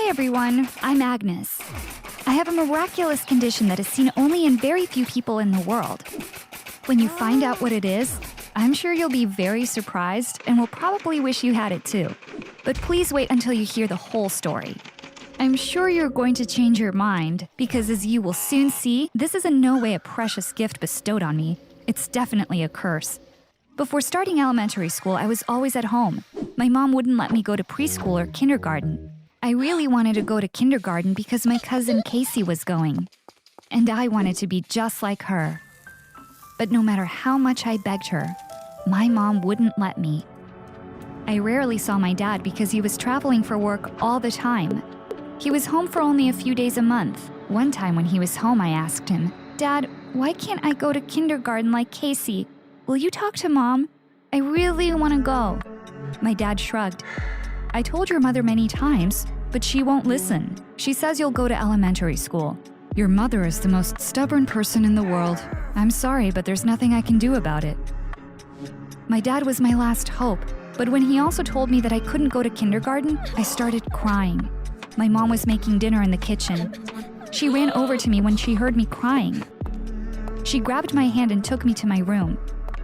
Hi everyone, I'm Agnes. I have a miraculous condition that is seen only in very few people in the world. When you find out what it is, I'm sure you'll be very surprised and will probably wish you had it too. But please wait until you hear the whole story. I'm sure you're going to change your mind, because as you will soon see, this is in no way a precious gift bestowed on me. It's definitely a curse. Before starting elementary school, I was always at home. My mom wouldn't let me go to preschool or kindergarten. I really wanted to go to kindergarten because my cousin Casey was going. And I wanted to be just like her. But no matter how much I begged her, my mom wouldn't let me. I rarely saw my dad because he was traveling for work all the time. He was home for only a few days a month. One time when he was home, I asked him, "Dad, why can't I go to kindergarten like Casey? Will you talk to Mom? I really want to go." My dad shrugged. "I told your mother many times, but she won't listen. She says you'll go to elementary school. Your mother is the most stubborn person in the world. I'm sorry, but there's nothing I can do about it." My dad was my last hope, but when he also told me that I couldn't go to kindergarten, I started crying. My mom was making dinner in the kitchen. She ran over to me when she heard me crying. She grabbed my hand and took me to my room.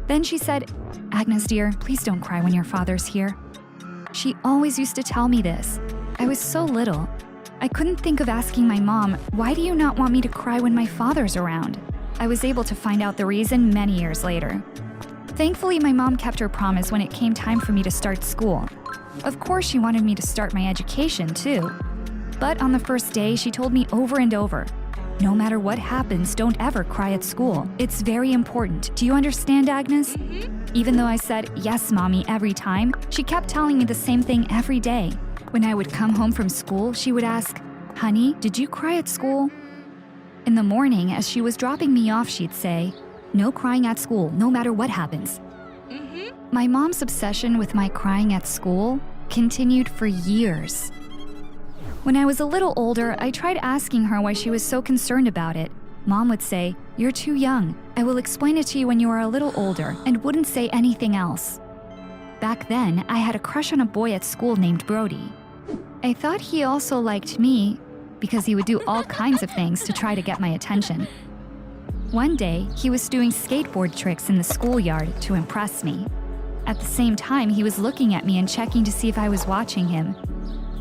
Then she said, "Agnes dear, please don't cry when your father's here." She always used to tell me this. I was so little. I couldn't think of asking my mom, "Why do you not want me to cry when my father's around?" I was able to find out the reason many years later. Thankfully, my mom kept her promise when it came time for me to start school. Of course, she wanted me to start my education too. But on the first day, she told me over and over, "No matter what happens, don't ever cry at school. It's very important. Do you understand, Agnes?" Even though I said, "Yes, Mommy," every time, she kept telling me the same thing every day. When I would come home from school, she would ask, "Honey, did you cry at school?" In the morning, as she was dropping me off, she'd say, "No crying at school, no matter what happens." My mom's obsession with my crying at school continued for years. When I was a little older, I tried asking her why she was so concerned about it. Mom would say, "You're too young. I will explain it to you when you are a little older," and wouldn't say anything else. Back then, I had a crush on a boy at school named Brody. I thought he also liked me because he would do all kinds of things to try to get my attention. One day, he was doing skateboard tricks in the schoolyard to impress me. At the same time, he was looking at me and checking to see if I was watching him.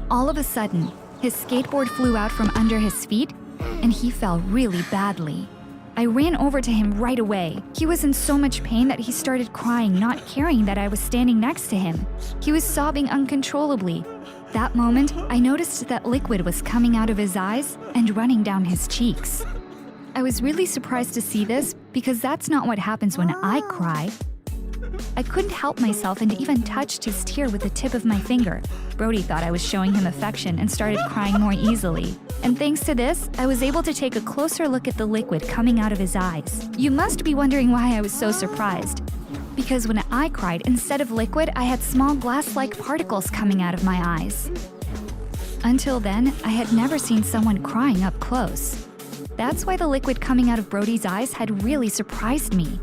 All of a sudden, his skateboard flew out from under his feet, and he fell really badly. I ran over to him right away. He was in so much pain that he started crying, not caring that I was standing next to him. He was sobbing uncontrollably. That moment, I noticed that liquid was coming out of his eyes and running down his cheeks. I was really surprised to see this because that's not what happens when I cry. I couldn't help myself and even touched his tear with the tip of my finger. Brody thought I was showing him affection and started crying more easily. And thanks to this, I was able to take a closer look at the liquid coming out of his eyes. You must be wondering why I was so surprised. Because when I cried, instead of liquid, I had small glass-like particles coming out of my eyes. Until then, I had never seen someone crying up close. That's why the liquid coming out of Brody's eyes had really surprised me.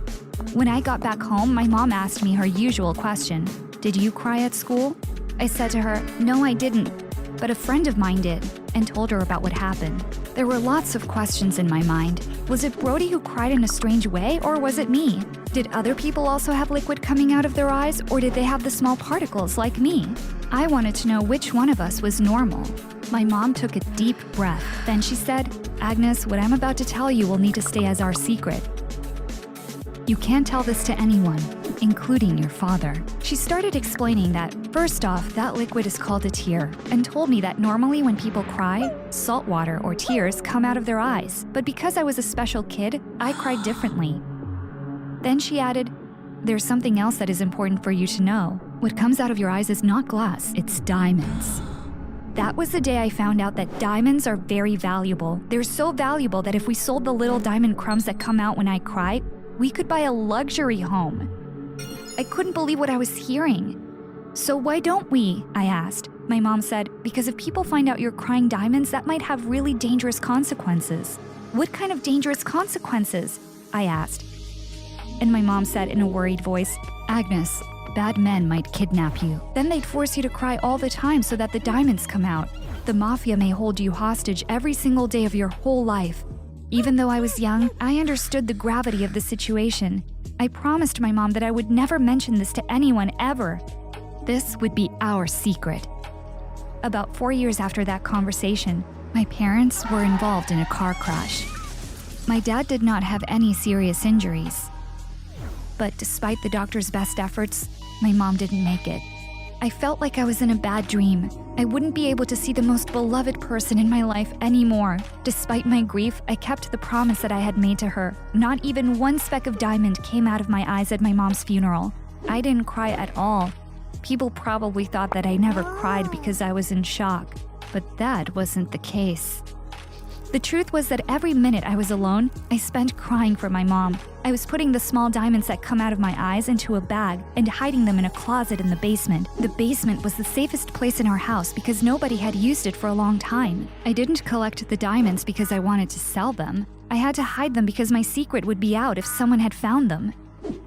When I got back home, my mom asked me her usual question, "Did you cry at school?" I said to her, "No, I didn't, but a friend of mine did," and told her about what happened. There were lots of questions in my mind. Was it Brody who cried in a strange way, or was it me? Did other people also have liquid coming out of their eyes, or did they have the small particles like me? I wanted to know which one of us was normal. My mom took a deep breath. Then she said, "Agnes, what I'm about to tell you will need to stay as our secret. You can't tell this to anyone, including your father." She started explaining that, first off, that liquid is called a tear, and told me that normally when people cry, salt water or tears come out of their eyes. But because I was a special kid, I cried differently. Then she added, "There's something else that is important for you to know. What comes out of your eyes is not glass, it's diamonds." That was the day I found out that diamonds are very valuable. They're so valuable that if we sold the little diamond crumbs that come out when I cry, we could buy a luxury home. I couldn't believe what I was hearing. "So why don't we?" I asked. My mom said, "Because if people find out you're crying diamonds, that might have really dangerous consequences." "What kind of dangerous consequences?" I asked. And my mom said in a worried voice, "Agnes, bad men might kidnap you. Then they'd force you to cry all the time so that the diamonds come out. The mafia may hold you hostage every single day of your whole life. Even though I was young, I understood the gravity of the situation. I promised my mom that I would never mention this to anyone ever. This would be our secret. About 4 years after that conversation, my parents were involved in a car crash. My dad did not have any serious injuries. But despite the doctor's best efforts, my mom didn't make it. I felt like I was in a bad dream. I wouldn't be able to see the most beloved person in my life anymore. Despite my grief, I kept the promise that I had made to her. Not even one speck of diamond came out of my eyes at my mom's funeral. I didn't cry at all. People probably thought that I never cried because I was in shock, but that wasn't the case. The truth was that every minute I was alone, I spent crying for my mom. I was putting the small diamonds that come out of my eyes into a bag and hiding them in a closet in the basement. The basement was the safest place in our house because nobody had used it for a long time. I didn't collect the diamonds because I wanted to sell them. I had to hide them because my secret would be out if someone had found them.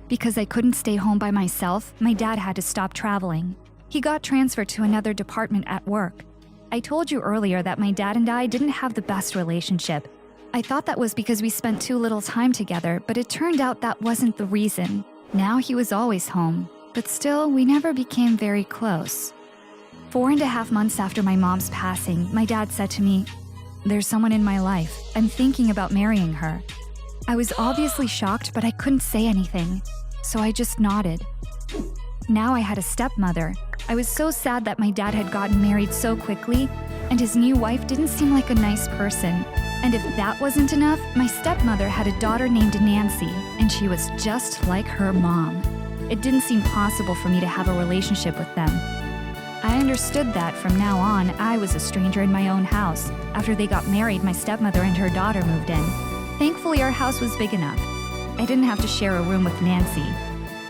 Because I couldn't stay home by myself, my dad had to stop traveling. He got transferred to another department at work. I told you earlier that my dad and I didn't have the best relationship. I thought that was because we spent too little time together, but it turned out that wasn't the reason. Now he was always home, but still, we never became very close. 4.5 months after my mom's passing, my dad said to me, "There's someone in my life. I'm thinking about marrying her." I was obviously shocked, but I couldn't say anything, so I just nodded. Now I had a stepmother. I was so sad that my dad had gotten married so quickly, and his new wife didn't seem like a nice person. And if that wasn't enough, my stepmother had a daughter named Nancy, and she was just like her mom. It didn't seem possible for me to have a relationship with them. I understood that from now on, I was a stranger in my own house. After they got married, my stepmother and her daughter moved in. Thankfully, our house was big enough. I didn't have to share a room with Nancy.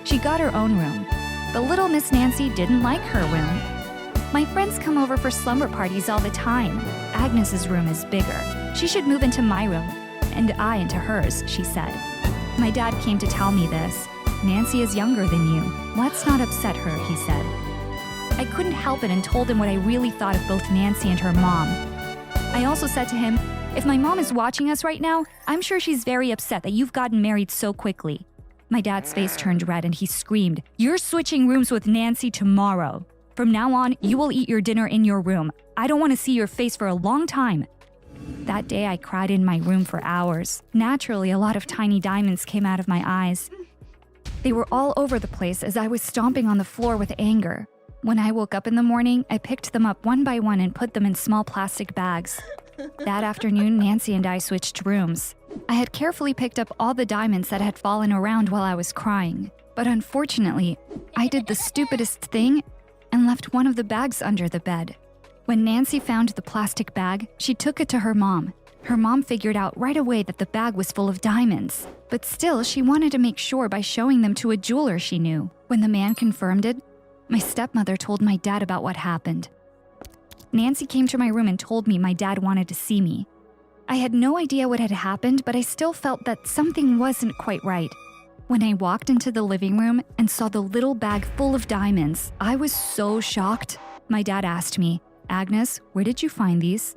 She got her own room. But little Miss Nancy didn't like her room. My friends come over for slumber parties all the time. Agnes's room is bigger. She should move into my room, and I into hers, she said. My dad came to tell me this. Nancy is younger than you. Let's not upset her, he said. I couldn't help it and told him what I really thought of both Nancy and her mom. I also said to him, if my mom is watching us right now, I'm sure she's very upset that you've gotten married so quickly. My dad's face turned red and he screamed, "You're switching rooms with Nancy tomorrow. From now on, you will eat your dinner in your room. I don't want to see your face for a long time." That day, I cried in my room for hours. Naturally, a lot of tiny diamonds came out of my eyes. They were all over the place as I was stomping on the floor with anger. When I woke up in the morning, I picked them up one by one and put them in small plastic bags. That afternoon, Nancy and I switched rooms. I had carefully picked up all the diamonds that had fallen around while I was crying. But unfortunately, I did the stupidest thing and left one of the bags under the bed. When Nancy found the plastic bag, she took it to her mom. Her mom figured out right away that the bag was full of diamonds. But still, she wanted to make sure by showing them to a jeweler she knew. When the man confirmed it, my stepmother told my dad about what happened. Nancy came to my room and told me my dad wanted to see me. I had no idea what had happened, but I still felt that something wasn't quite right. When I walked into the living room and saw the little bag full of diamonds, I was so shocked. My dad asked me, "Agnes, where did you find these?"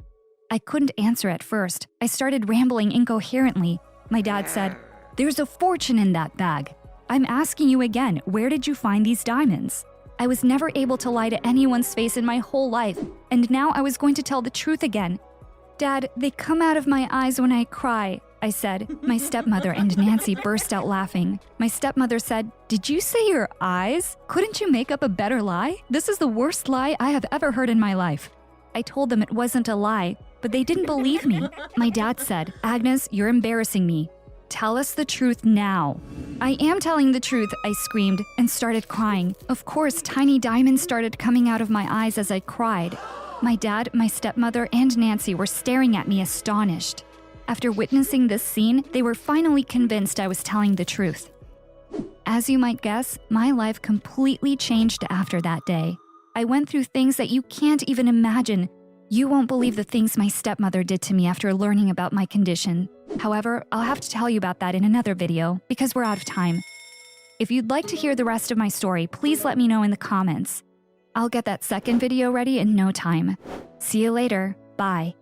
I couldn't answer at first. I started rambling incoherently. My dad said, "There's a fortune in that bag. I'm asking you again, where did you find these diamonds?" I was never able to lie to anyone's face in my whole life, and now I was going to tell the truth again. "Dad, they come out of my eyes when I cry," I said. My stepmother and Nancy burst out laughing. My stepmother said, "Did you say your eyes? Couldn't you make up a better lie? This is the worst lie I have ever heard in my life." I told them it wasn't a lie, but they didn't believe me. My dad said, "Agnes, you're embarrassing me. Tell us the truth now." "I am telling the truth," I screamed and started crying. Of course, tiny diamonds started coming out of my eyes as I cried. My dad, my stepmother, and Nancy were staring at me astonished. After witnessing this scene, they were finally convinced I was telling the truth. As you might guess, my life completely changed after that day. I went through things that you can't even imagine. You won't believe the things my stepmother did to me after learning about my condition. However, I'll have to tell you about that in another video because we're out of time. If you'd like to hear the rest of my story, please let me know in the comments. I'll get that second video ready in no time. See you later. Bye.